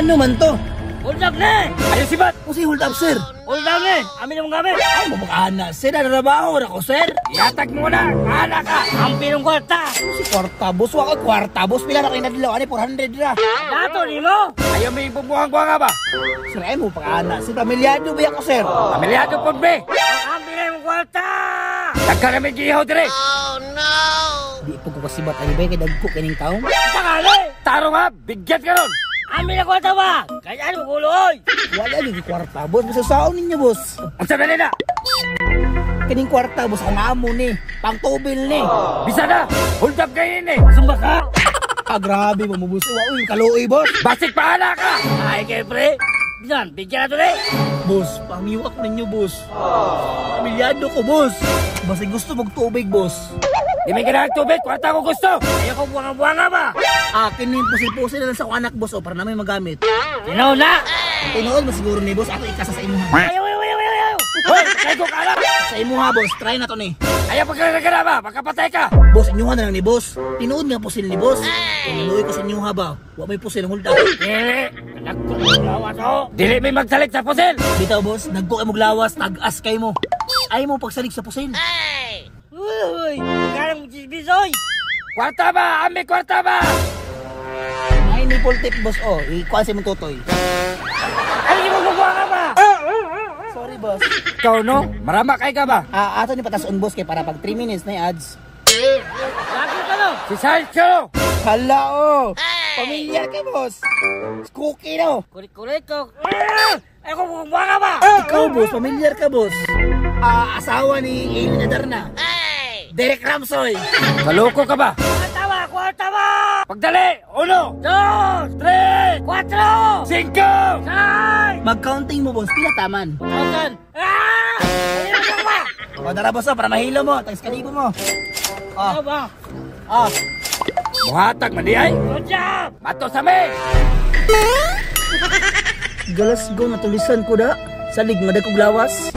Ano man to? Hold up na! Ayun si Bat! Kasi hold up, sir. Hold up na! Amin ang gamit! Ay, mabakana. Sir, narabaho na ko, sir. Yatag mo na! Ana ka! Ang pinong kwarta! Si kwarta, boss. Waka kwarta, boss. Pila na kayo nadilaw. Ano, 400 na. Dato ni mo! Ayaw may bumuhang-buhang ba? Sir, ay mo pakana. Si pamilyado ba ako, sir? Pamilyado po, be! Ang pinong kwarta! Dagka na may gihaw dire! Di po ko kasibat ay ba kay dagko kining taong. Takali! Taro nga! Bigyan ka ron! Amin ang kwarta ba? Kaya ano guloy? Wala lagi kwarta, boss. Basta saon ninyo, boss. Ang sabi nila! Kining kwarta, boss, ang amo ni. Pangtubil ni. Bisa na! Hold up kayo yun eh! Sumba ka? Ah, grabe mo, boss. Uy, kaluoy, boss. Basik pa ana ka! Ay, kay pre! Bisan, bigyan na to rin! Boss, pamiwak ninyo, boss. Pamilyado ko, boss. Basta gusto magtubig, boss. Di may ganang tubig! Kwarta ko gusto! Ayaw ko buwang-buwanga ba? Akin yung pusil-pusil na lang sa anak, boss, para namin magamit. Sino na? Tinuod mo siguro ni boss. Ako ikasa sa imo. Ayaw, ayaw, ayaw, ayaw! Hoy! Kaya ko kala! Sa imo ha, boss. Try na to ni. Ayaw pagkakagana ba? Magkapatay ka! Boss, inyuha na lang ni boss. Tinuod nga pusil ni boss. Tinuod ko sa inyuha ba? Huwag may pusil ang hold up. Dili! Nagko ng lawas ho! Dili may magsalig sa pusil! Bitaw, boss. Nagko ay muglawas. Tag-as kay mo. Ay mo pagsalig sa pusil. Uy! Magkalang mo chisbisoy! Kwarta ba? Ami kwarta ba? Ay, nipple tip, boss. Oh, ikuha si mong tutoy. Ano yung magbubuha ka ba? Sorry, boss. Ikaw no? Marama kay ka ba? Ato ni patason, boss, kay para pag 3 minutes na yung ads. Lagi ka no? Si Sancho! Hala, oh. Pamilyar ka, boss. Cookie, no? Kulit-kulit ko. Ay ko buwang ka ba? Ikaw, boss. Pamilyar ka, boss. Asawa ni Eileen Adarna. Derek Ramsoy. Maloko ka ba? Kwarta ba? Kwarta ba? Pagdali! 1, 2, 3, 4, 5! 6! Mag-counting mo, boss. Pila taman. 1,000! Ah! Ayun ka ba? O, dara, boss, para mahilo mo. Tagis kalibo mo. Ano ba? Muhatag man di ay! Good job! Mato sa me! Galas go, natulisan ko da. Salig, madagkog lawas.